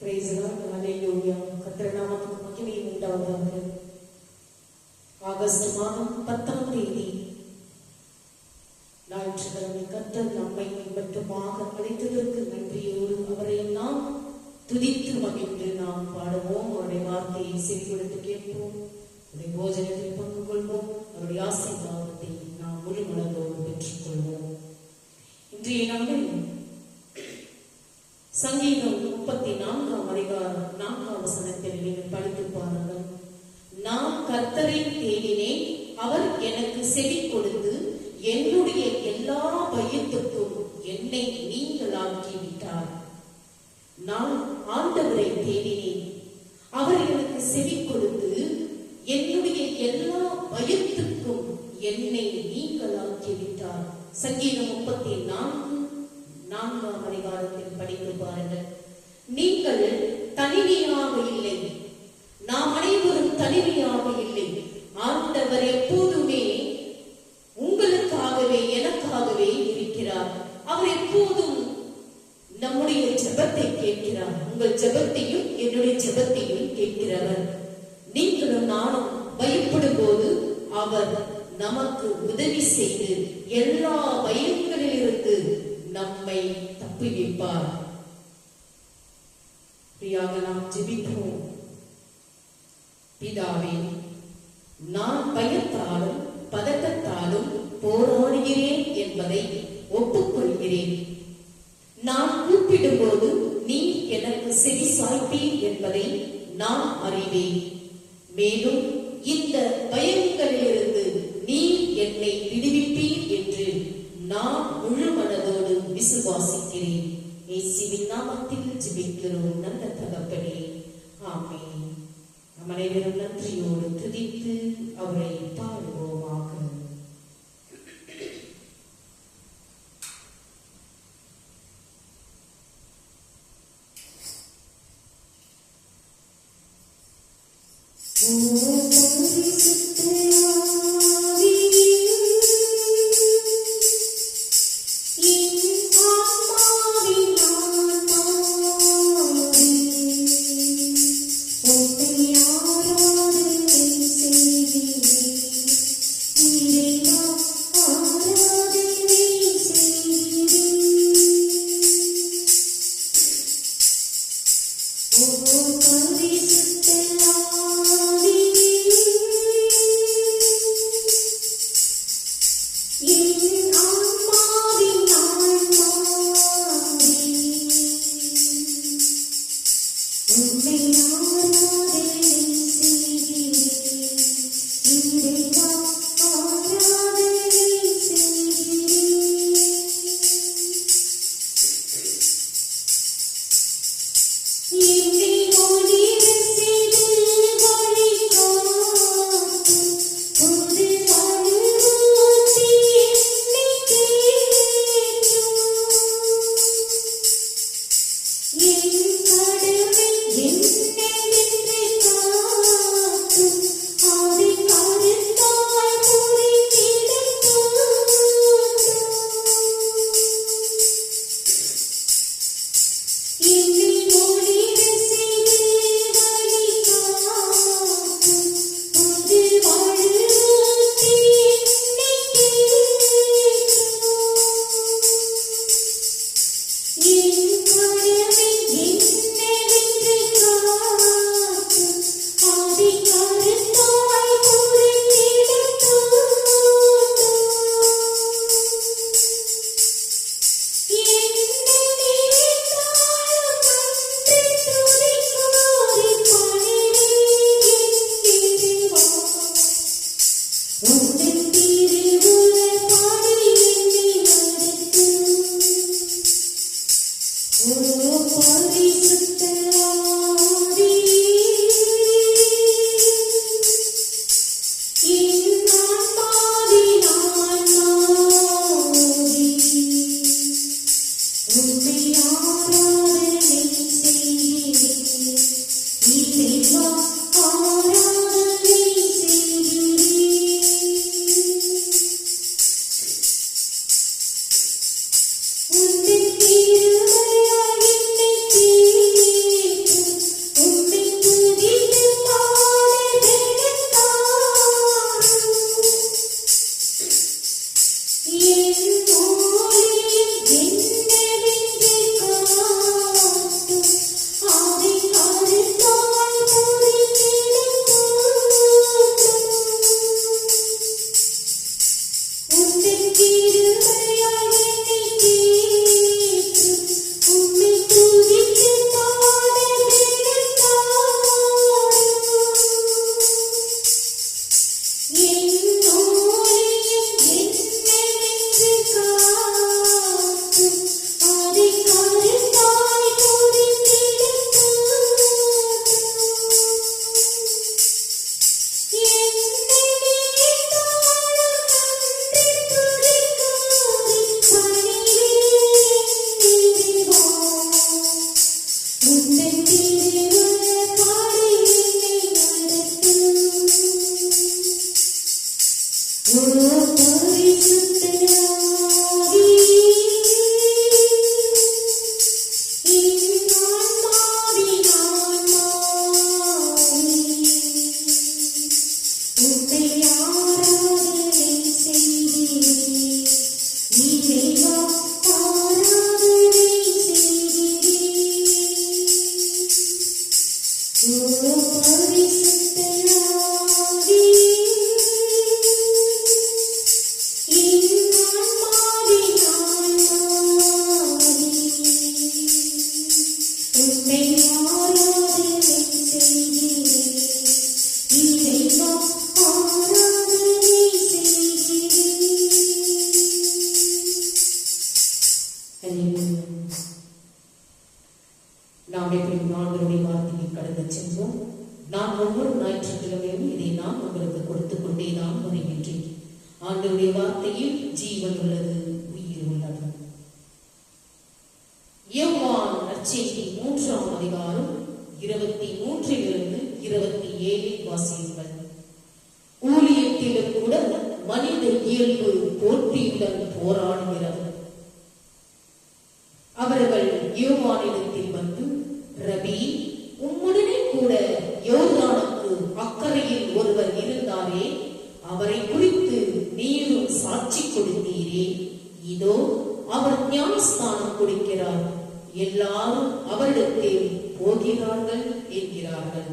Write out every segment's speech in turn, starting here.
Praise the Lord. Hallelujah. கர்த்தர் நாமத்துக்கு மகிமை உண்டாவதாக. ஆகஸ்ட் மாதம் 10ஆம் தேதி ஞாயிற்றுக்கிழமை கர்த்தர் நம்மை மட்டுமாக அழைத்ததற்கு நன்றியோடு அவரை நாம் துதித்து மகிழ்ந்து நாம் பாடுவோம். அவருடைய வார்த்தையை செவி கொடுத்து கேட்போம். அவருடைய போஜனத்தில் பங்கு கொள்வோம். அவருடைய ஆசீர்வாதத்தை நாம் முழு மனதோடு பெற்றுக்கொள்வோம். இன்றைய நாளில் சங்கீதம் 34ஆம் அதிகாரம் 4ஆம் வசனத்தில் நீங்கள் படித்து பாருங்கள். நான் கர்த்தரை தேடினேன், அவர் எனக்கு செவி கொடுத்து என்னுடைய எல்லா பயத்துக்கும் என்னை நீங்களாக்கி விட்டார். நான் ஆண்டவரை தேடினேன், அவர் எனக்கு செவி கொடுத்து என்னுடைய எல்லா பயத்துக்கும் என்னை நீங்களாக்கி விட்டார். சங்கீதம் 34ஆம் அதிகாரத்தில் படித்து பாருங்கள். நீங்கள் தனிமையாக இல்லை, நாம் அனைவரும் தனிமையாக இல்லை. ஆண்டவர் எப்போதுமே உங்களுக்காகவே எனக்காகவே இருக்கிறார். அவர் எப்போதும் நம்முடைய ஜெபத்தை கேட்கிறார். உங்கள் ஜெபத்தையும் என்னுடைய ஜெபத்தையும் கேட்கிறவர். நீங்களும் நானும் பயப்படும் போது அவர் நமக்கு உதவி செய்து எல்லா பயங்களிலிருந்து நம்மை தப்புவிப்பார். பிரியாக நாம் ஜெபிப்போம். பிதாவே, நான் பயத்தாலும் பதட்டத்தாலும் போராடுகிறேன் என்பதை ஒப்புக்கொள்கிறேன். நான் கூப்பிடும்போது நீ எனக்கு செவி சாய்ப்பீர் என்பதை நான் அறிவேன். மேலும் இந்த பயங்களிலிருந்து நீ என்னை விடுவிப்பீர் என்று நான் முழு மனதோடு விசுவாசிக்கிறேன். இயேசுவின் நாமத்தில் ஜெபிக்கிறோம் நல்ல தகப்பனே, ஆமென். நம் அனைவரும் நன்றியோடு துதித்து அவரை பாடுவோமாக. உன்னின் திருமையாய் என்னை நாம் எப்படி ஆண்டவருடைய வார்த்தையை கடந்து சென்றோம். நான் ஒவ்வொரு ஞாயிற்றுக்கிழமையும் இதை நான் உங்களுக்கு கொடுத்துக் கொண்டே தான் வருகின்றேன். ஆண்டவருடைய வார்த்தையில் ஜீவன் உள்ளது, உயிர் உள்ளது. யோவான் நற்செய்தி 3ஆம் அதிகாரம் 23 27 வாசியுங்கள். ஊழியத்திலும் கூட மனித இயல்பு போட்டியுடன் போராடுகிறது. அவர்கள் யோவானிடத்தில் வந்து, ரபி, உம்முடனே கூட யோர்தானுக்கு அக்கறையில் ஒருவர் இருந்தாரே, அவரை குறித்து நீரும் சாட்சி கொடுத்தீரே. இதோ அவர் ஞானஸ்நானம் கொடுக்கிறார், எல்லாரும் அவரிடத்தில் போகிறார்கள் என்கிறார்கள்.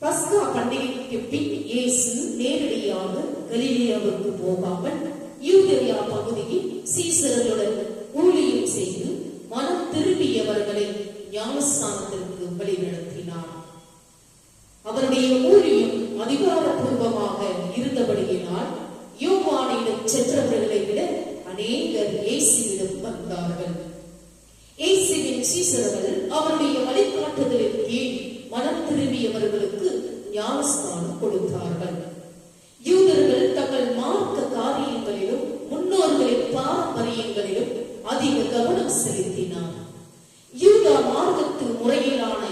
பஸ்கா பண்டிகைக்கு பின் இயேசு நேரடியாக கலிலேயாவுக்கு போகாமல் யூதேயா பகுதியில் சீசர்களுடன் ஊழியம் செய்து மனம் திரும்பியவர்களை ஞானஸ்நானத்திற்கு வழிநடத்தினார். அவருடைய ஊழியம் அதிகாரப்பூர்வமாக இருந்தபடியினால் யோவானிடம் சென்றவர்களை விட அநேகர் இயேசுவிடம் வந்தார்கள். இயேசுவின் சீசர்கள் அவருடைய வழிகாட்டுதலின் கீழ் மனம் திரும்பியவர்களுக்கு ஞானஸ்நானம் கொடுத்தார்கள். யூதர்கள் தங்கள் மார்க்க காரியங்களிலும் முன்னோர்களின் பாரம்பரியங்களிலும் அதிக கவனம் செலுத்தினார். யூதா மார்க்கத்து முறையிலான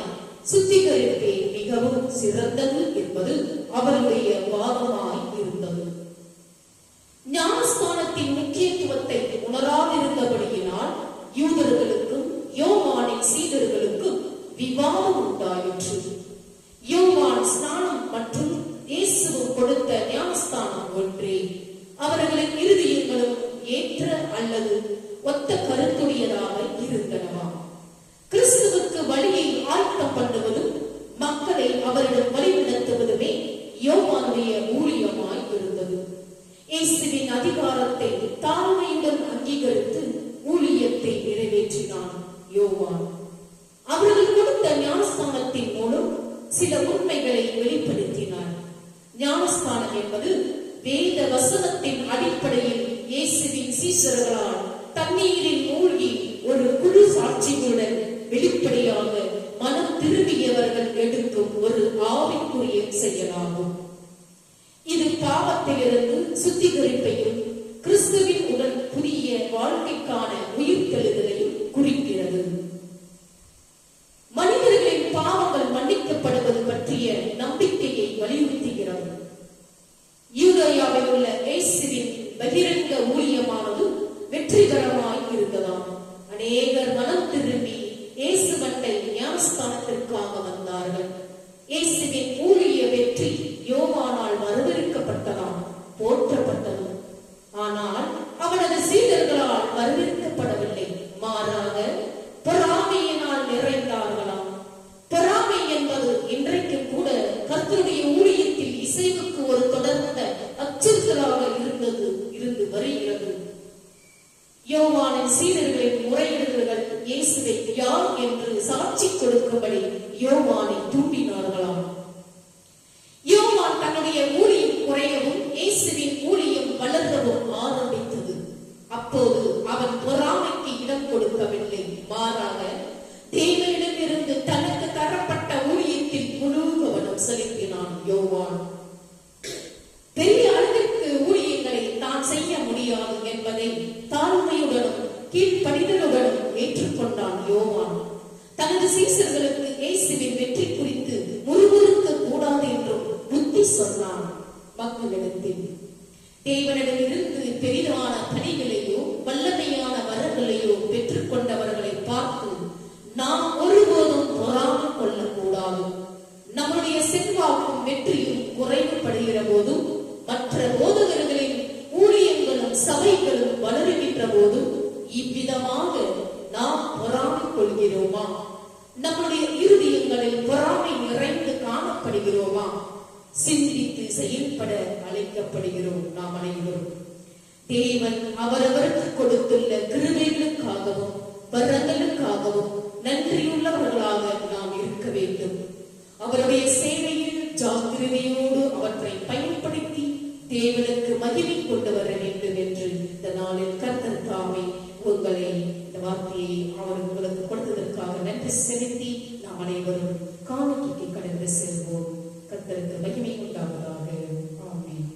சுத்திகரிப்பே மிகவும் சிறந்தது என்பது அவருடைய வாதமாய் இருந்தது. ஞானஸ்நானத்தின் முக்கியத்துவத்தை உணராதிருந்தபடியினால் யூதர்களுக்கும் யோவானின் சீடர்களுக்கும் விவாதம் உண்டாயிற்று. யோவான் ஸ்நானம் மற்றும் இயேசுவும் கொடுத்த ஞானஸ்நானம் ஒன்றே. அவர்களின் இருதயங்களும் ஏற்ற அல்லது ஒத்த கருத்துடையதாக இருந்தனவா? கிறிஸ்துவுக்கு வழியை ஆயத்தம் பண்ணுவதும் மக்களை அவரிடம் வழிநடத்துவதுமே யோவானுடைய ஊழியமாய் இருந்தது. இயேசுவின் அதிகாரத்தை தாழ்மையுடன் அங்கீகரித்து ஊழியத்தை நிறைவேற்றினான் யோவான். அவர்கள் கொடுத்த ஞானஸ்நானத்தின் மூலம் சில உண்மைகளை வெளிப்படுத்தினார். ஞானஸ்நானம் என்பது வேத வசனத்தின் அடிப்படையில் இயேசுவின் சீசர்களால் தண்ணீரில் மூழ்கி ஒரு குழு சாட்சிகளுடன் வெளிப்படையாக மனம் திரும்பியவர்கள் எடுக்கும் ஒரு ஆவிக்குரிய செயலாகும். இது பாவத்திலிருந்து சுத்திகரிப்பையும் கிறிஸ்துவின் உடன் புதிய வாழ்க்கைக்கான உயிர்த்தெழுதலையும் குறிக்கிறது. மனிதர்களின் பாவங்கள் மன்னிக்கப்படுவது பற்றிய நம்பிக்கையை வலியுறுத்துகிறது. யூதேயாவில் உள்ள இயேசுவின் பகிரங்க ஊழியமானது வெற்றிகரமாய் இருந்ததாம். அநேகர் மனம் திரும்பி இயேசுவண்டை ஞானஸ்தானத்திற்காக வந்தார்கள். இயேசுவின் ஊழிய வெற்றி யோவானால் வரவேற்கப்பட்டதாம், போற்றப்பட்டது. ஆனால் அவனது சீடர்களால் வரவேற்கப்படவில்லை. மாறாக பொறாமையினால் நிறைந்தார்களாம். பொறாமை என்பது இன்றைக்கு கூட கர்த்தருடைய ஊழியத்தில் இசைவுக்கு ஒரு தொடர்ந்த அச்சுறுத்தலாக இருந்து வருகிறது. யோவானின் சீடர்களின் முறையீடுகள் இயேசுவை யார் என்று சாட்சி கொடுக்கும்படி யோவானை தூண்டினார்களாம். யோவான் தன்னுடைய ஊழியம் குறையவும் இயேசுவின் ஊழியம் வளர்க்கவும் ஆரம்பித்தது. அப்போது அவன் பொறாமைக்கு இடம் கொடுக்கவில்லை. மாறாக தேவனிடமிருந்து தனக்கு தரப்பட்ட ஊழியத்தில் முழு கவனம் செலுத்தினான் யோவான். பெரிய அளவிற்கு ஊழியங்களை தான் செய்ய முடியாது என்பதை தாழ்மையுடனும் கீழ்ப்படிதலுடனும் ஏற்றுக்கொண்டான் யோவான். தனது சீசர்களுக்கு இயேசுவின் வெற்றி குறித்து முறுமுறுக்க கூடாது என்றும் புத்தி சொன்னான். மக்களிடத்தில் தேவனிடமிருந்து பெரிதான பணிகளையோ வல்லமையான வரங்களையோ பெற்றுக் கொண்டவர்களை பார்த்து நாம் ஒருபோதும் பொறாமை கொள்ளக்கூடாது. நம்முடைய செல்வாக்கும் வெற்றியும் குறைவுபடுகிற போதும் மற்ற போதகர்களின் ஊழியங்களும் சபைகளும் வளருகின்ற போதும் இவ்விதமாக நாம் பொறாமை கொள்கிறோமா? நம்முடைய இருதயங்களில் பொறாமை நிறைந்து காணப்படுகிறோமா? சிந்தித்து செயல்பட அழைக்கப்படுகிறோம் நாம் அனைவரும். தேவன் அவரவருக்கு கொடுத்துள்ள கிருபைகளுக்காகவும் வரங்களுக்காகவும் நன்றியுள்ளவர்களாக நாம் இருக்க வேண்டும். அவருடைய சேவையில் ஜாக்கிரதையோடு அவற்றை பயன்படுத்தி தேவனுக்கு மகிமை கொண்டு வர வேண்டும் என்று இந்த நாளில் கர்த்தர் தாமே உங்களை இந்த வார்த்தையை அவர் உங்களுக்கு கொடுத்ததற்காக நன்றி செலுத்தி நாம் அனைவரும் காணிக்கைக்கு கடந்து செல்வோம். கர்த்தருக்கு மகிமை உண்டாவதாக. ஆமென்.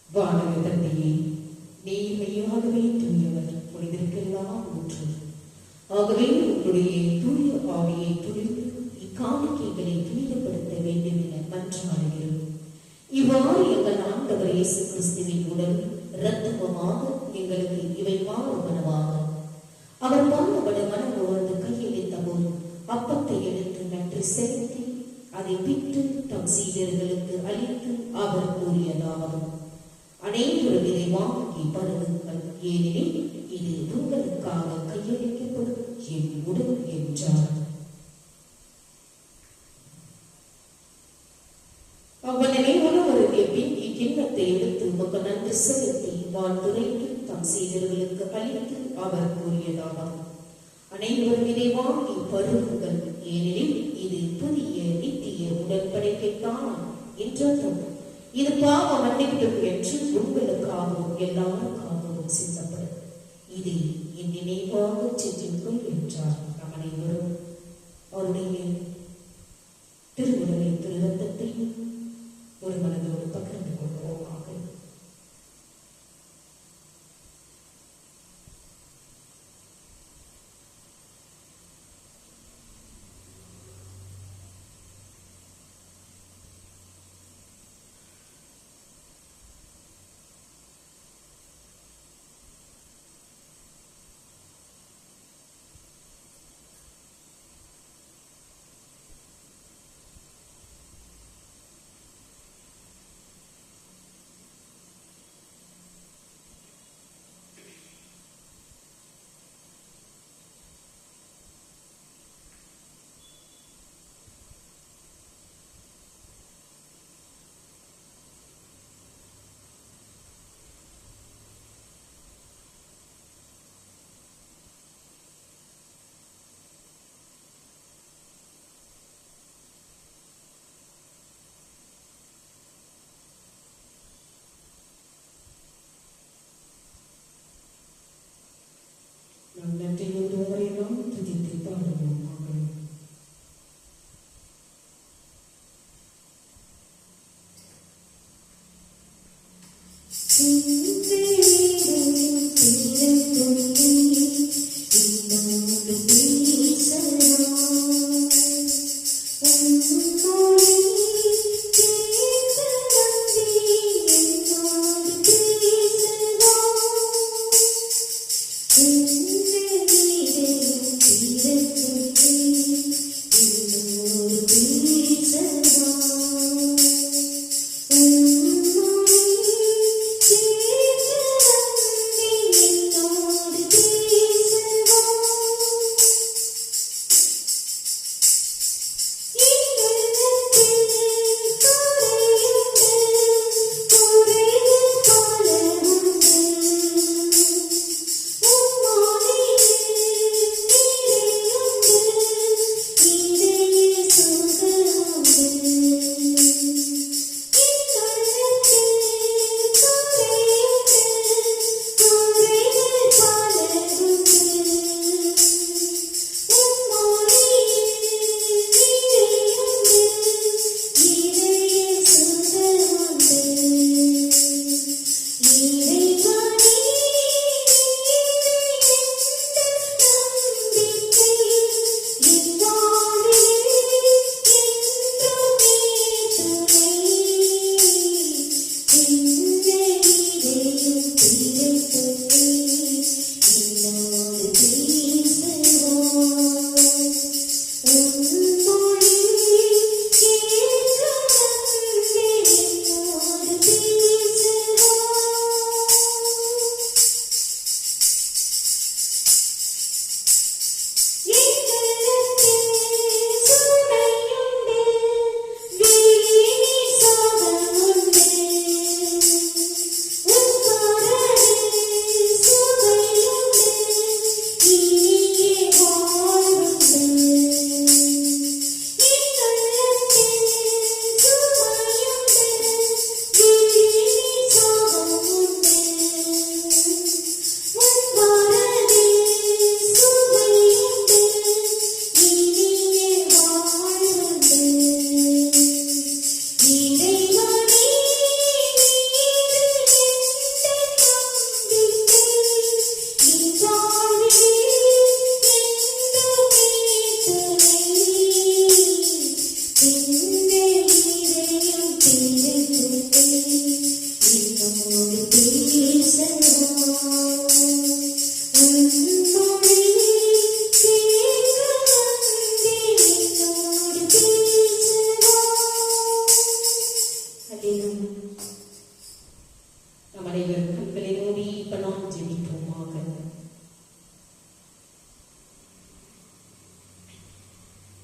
வானக தந்தையே, நீர் மெய்யாகவே தூயவர், புனிதருக்கெல்லாம் ஊற்று. ஆகவே உங்களுடைய தூய ஆவியை துணிந்து இக்காணிக்கைகளை புனிதப்படுத்த வேண்டும் என மன்றாடுகிறோம். இவ்வாறு எங்கள் ஆண்டவர் இயேசு கிறிஸ்துவின் உடல் இரத்தமாக எங்களுக்கு இவை மாறுவனவாக. அவர் பாடுபட மனம் உணர்ந்து கையெழுத்த போது அப்பத்தை எடுத்து நன்றி செலுத்தி அதை விட்டு தம் சீடர்களுக்கு அளித்து அவர் கூறியதாவது: அனைவரும் இதை வாங்கி பருகுங்கள், ஏனெனில் இது உங்களுக்காக கையளிக்கப்படும் என் உடல் என்றார். அவ்வளவே உணவருடைய பின் இக்கிண்ணத்தை எடுத்து உமக்கு நன்றி செலுத்தி வாழ்த்துரைத்து தம் சீடர்களுக்கு அளித்து அவர் கூறியதாவது: அனைவரும் இதை வாங்கி பருகுங்கள், ஏனெனில் இது புதிய நித்திய உடன்படிக்கைக்கான என்றார். இது பாவ மன்னிப்பு என்று உங்களுக்காகவும் எல்லாருக்காகவும் சிந்தப்படும். இது என் நினைவாக செல்லுங்கள் என்றார். நம் அனைவரும் அவருடைய திருவுடலை திருரத்தத்தை ஒரு மனதோடு பகிர்ந்து கொள்வோமாக.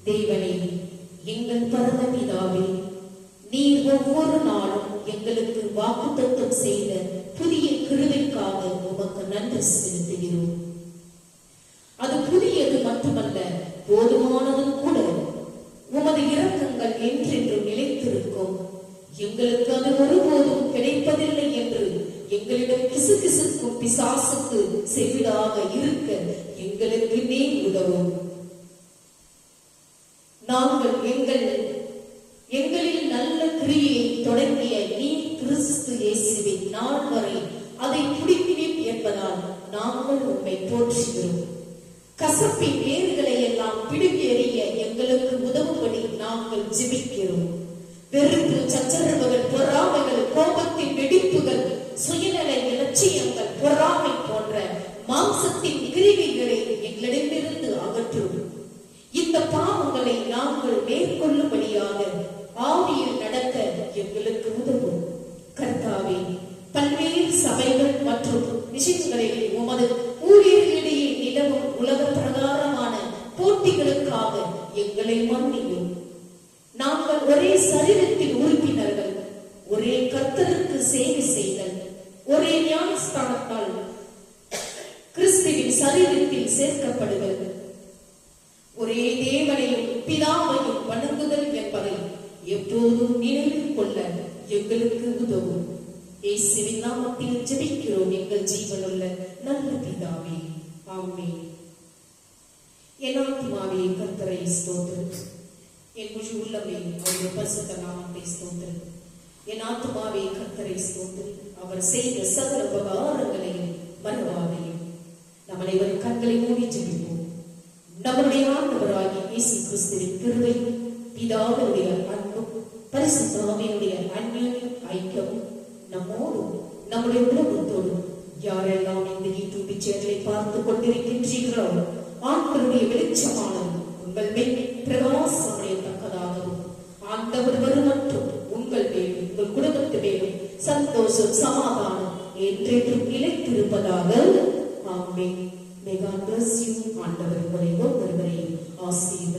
தேவனே, எங்கள் பரமபிதாவே, நீர் ஒவ்வொரு நாளும் எங்களுக்கு வாக்குத்தத்தம் செய்த புதிய கிருபைக்காக உமக்கு நன்றி செலுத்துகிறோம். அது புதியது மட்டுமல்ல, போதுமானதும் கூட. உமது இரக்கங்கள் என்றென்றும் நிலைத்திருக்கும். எங்களுக்கு அது ஒருபோதும் கிடைப்பதில்லை என்று எங்களிடம் கிசுகிசுக்கும் பிசாசுக்கு செவிடாக இருக்க எங்களுக்கு நீ உதவும். நாங்கள் எங்களில் நல்ல கிரியையை தொடங்கிய நீ கிறிஸ்து இயேசுவின் நாள் வரை அதை முடிக்கிறீர் என்பதால் நாங்கள் உம்மை போற்றுகிறோம். கசப்பின் வேர்களை எல்லாம் பிடுங்கி எறிய எங்களுக்கு உதவும்படி நாங்கள் ஜெபிக்கிறோம். வெறுப்பு, சச்சரவுகள், பொறாமைகள், கோபத்தின் வெடிப்புகள், சுயநல இலட்சியங்கள், பொறாமை போன்ற மாம்சத்தின் கிரிகைகளை எங்களிடமிருந்து அகற்றும். இந்த பாவங்களை நாங்கள் மேற்கொள்ளும்படியாக ஆவியில் நடக்க எங்களுக்கு உதவும். கர்த்தாவே, பல்வேறு சபைகள் மற்றும் விஷயங்களில் உமது ஊழியர்களிடையே நிலவும் உலக பிரகாரமான போட்டிகளுக்காக எங்களை மன்னியும். நாங்கள் ஒரே சரீரத்தின் உறுப்பினர்கள், ஒரே கர்த்தருக்கு சேவை செய்தல், ஒரே ஞானஸ்தானத்தால் கிறிஸ்துவின் சரீரத்தில் சேர்க்கப்படுதல், ஒரே தேவனையும் பிதாவையும் வணங்குதல் என்பதை எப்போதும் நினைவில் கொள்ள எங்களுக்கு உதவும். இயேசுவின் நாமத்தில் ஜெபிக்கிறோம் எங்கள் ஜீவனுள்ள நல்ல பிதாவே, ஆமென். என் ஆத்துமாவே கர்த்தரை ஸ்தோத்திரி, என் முழு உள்ளமே அவருடைய பரிசுத்த நாமத்தை ஸ்தோத்திரி. என் ஆத்துமாவே கர்த்தரை ஸ்தோத்திரி, அவர் செய்த சகல உபகாரங்களையும் மறவாதையும். நம்ம அனைவரும் கண்களை மூடி ஜெபிப்போம். நம்முடைய ஆண்டவராகிய இயேசு கிறிஸ்துவின் கிருபை, பிதாவினுடைய அன்பும் பரிசுத்த ஆவியினுடைய அந்யோன்ய ஐக்கியமும் நம்மோடும் நம்முடைய குடும்பத்தோடும் யாரெல்லாம் இந்த யூடியூப் சேனலை பார்த்து கொண்டிருக்கின்றீர்களோ ஆண்டவருடைய வெளிச்சமானது உங்கள் மேல் பிரகாசமடையத்தக்கதாகவும் ஆண்டவர் வரும் மற்றும் உங்கள் மேலும் உங்கள் குடும்பத்து மேலும் சந்தோஷம் சமாதானம் என்றென்றும் நிலைத்திருப்பதாக. ஆமென். May God bless you. ஆண்டவர் உங்களை ஒவ்வொருவரையும் ஆசீர்வதிப்பாராக.